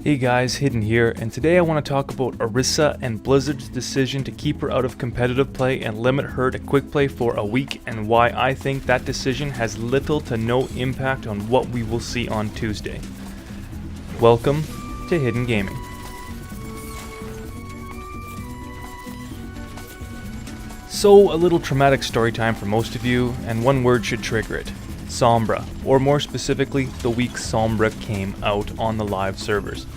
Hey guys, Hidden here, and today I want to talk about Orisa and Blizzard's decision to keep her out of competitive play and limit her to quick play for a week, and why I think that decision has little to no impact on what we will see on Tuesday. Welcome to Hidden Gaming. So, a little traumatic story time for most of you, and one word should trigger it. Sombra, or more specifically, the week Sombra came out on the live servers.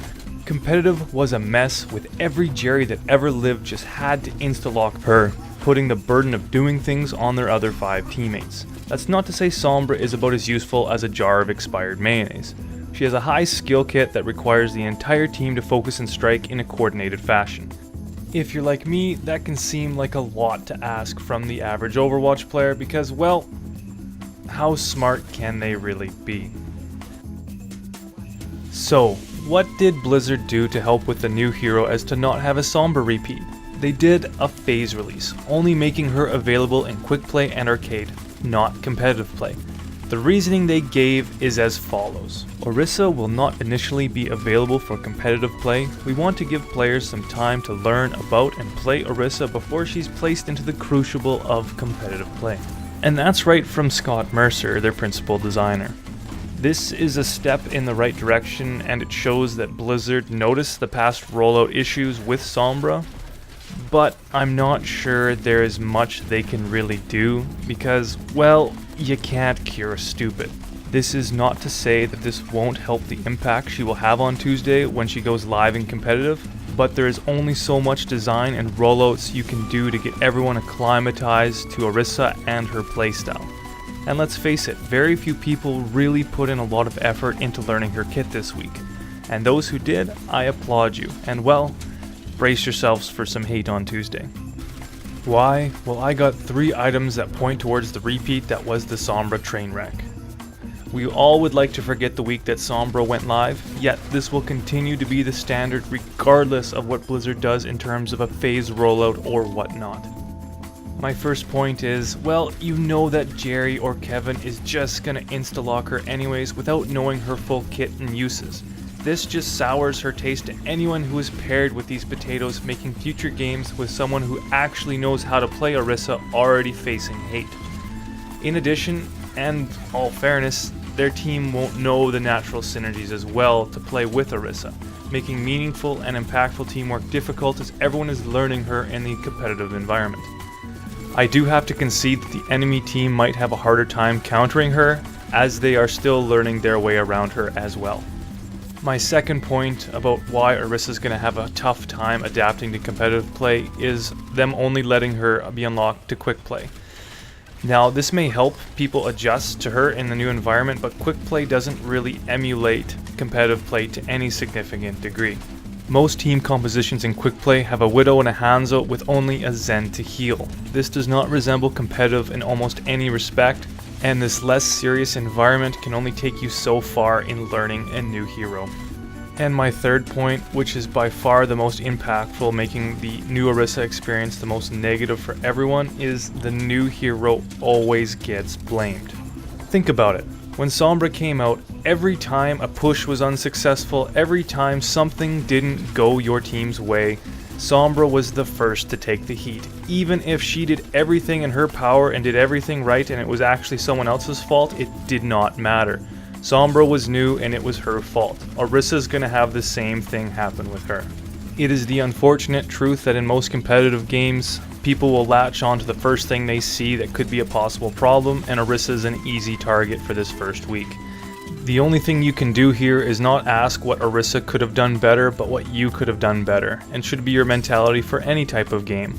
Competitive was a mess, with every Jerry that ever lived just had to insta-lock her, putting the burden of doing things on their other 5 teammates. That's not to say Sombra is about as useful as a jar of expired mayonnaise. She has a high skill kit that requires the entire team to focus and strike in a coordinated fashion. If you're like me, that can seem like a lot to ask from the average Overwatch player because, well, how smart can they really be? So, what did Blizzard do to help with the new hero as to not have a Sombra repeat? They did a phase release, only making her available in quick play and arcade, not competitive play. The reasoning they gave is as follows. Orisa will not initially be available for competitive play. We want to give players some time to learn about and play Orisa before she's placed into the crucible of competitive play. And that's right from Scott Mercer, their principal designer. This is a step in the right direction, and it shows that Blizzard noticed the past rollout issues with Sombra, but I'm not sure there is much they can really do because, well, you can't cure stupid. This is not to say that this won't help the impact she will have on Tuesday when she goes live in competitive, but there is only so much design and rollouts you can do to get everyone acclimatized to Orisa and her playstyle. And let's face it, very few people really put in a lot of effort into learning her kit this week. And those who did, I applaud you. And well, brace yourselves for some hate on Tuesday. Why? Well, I got 3 items that point towards the repeat that was the Sombra train wreck. We all would like to forget the week that Sombra went live, yet this will continue to be the standard regardless of what Blizzard does in terms of a phase rollout or whatnot. My first point is, well, you know that Jerry or Kevin is just gonna insta-lock her anyways without knowing her full kit and uses. This just sours her taste to anyone who is paired with these potatoes, making future games with someone who actually knows how to play Orisa already facing hate. In addition, and all fairness, their team won't know the natural synergies as well to play with Orisa, making meaningful and impactful teamwork difficult as everyone is learning her in the competitive environment. I do have to concede that the enemy team might have a harder time countering her, as they are still learning their way around her as well. My second point about why Orisa is going to have a tough time adapting to competitive play is them only letting her be unlocked to quick play. Now, this may help people adjust to her in the new environment, but quick play doesn't really emulate competitive play to any significant degree. Most team compositions in quick play have a Widow and a Hanzo with only a Zen to heal. This does not resemble competitive in almost any respect, and this less serious environment can only take you so far in learning a new hero. And my third point, which is by far the most impactful, making the new Orisa experience the most negative for everyone, is the new hero always gets blamed. Think about it. When Sombra came out, every time a push was unsuccessful, every time something didn't go your team's way, Sombra was the first to take the heat. Even if she did everything in her power and did everything right and it was actually someone else's fault, it did not matter. Sombra was new and it was her fault. Orisa's gonna have the same thing happen with her. It is the unfortunate truth that in most competitive games, people will latch on to the first thing they see that could be a possible problem, and Orisa is an easy target for this first week. The only thing you can do here is not ask what Orisa could have done better, but what you could have done better, and should be your mentality for any type of game.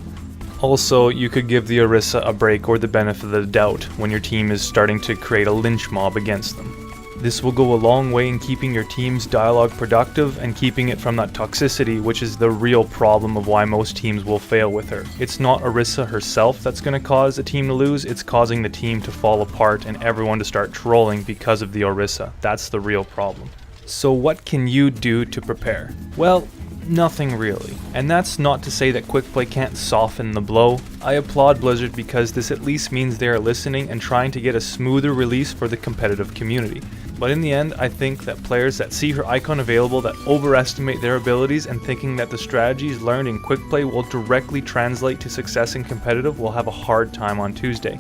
Also, you could give the Orisa a break or the benefit of the doubt when your team is starting to create a lynch mob against them. This will go a long way in keeping your team's dialogue productive and keeping it from that toxicity, which is the real problem of why most teams will fail with her. It's not Orisa herself that's going to cause a team to lose, it's causing the team to fall apart and everyone to start trolling because of the Orisa. That's the real problem. So what can you do to prepare? Well, nothing really. And that's not to say that quick play can't soften the blow. I applaud Blizzard because this at least means they are listening and trying to get a smoother release for the competitive community. But in the end, I think that players that see her icon available that overestimate their abilities and thinking that the strategies learned in quick play will directly translate to success in competitive will have a hard time on Tuesday.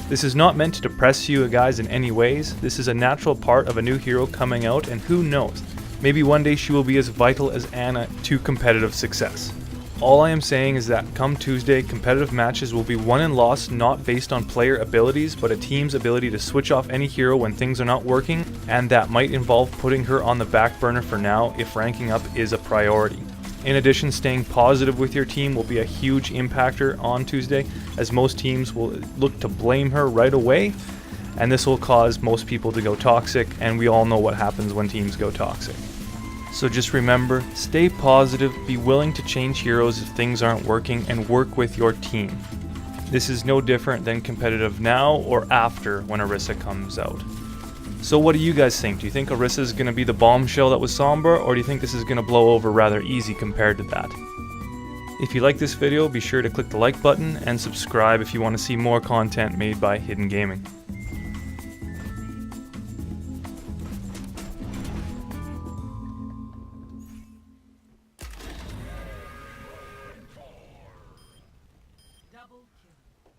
This is not meant to depress you guys in any ways. This is a natural part of a new hero coming out, and who knows, maybe one day she will be as vital as Anna to competitive success. All I am saying is that come Tuesday, competitive matches will be won and lost not based on player abilities, but a team's ability to switch off any hero when things are not working, and that might involve putting her on the back burner for now if ranking up is a priority. In addition, staying positive with your team will be a huge impactor on Tuesday, as most teams will look to blame her right away, and this will cause most people to go toxic, and we all know what happens when teams go toxic. So just remember, stay positive, be willing to change heroes if things aren't working, and work with your team. This is no different than competitive now or after when Orisa comes out. So what do you guys think? Do you think Orisa is going to be the bombshell that was Sombra, or do you think this is going to blow over rather easy compared to that? If you like this video, be sure to click the like button and subscribe if you want to see more content made by Hidden Gaming. Double kill.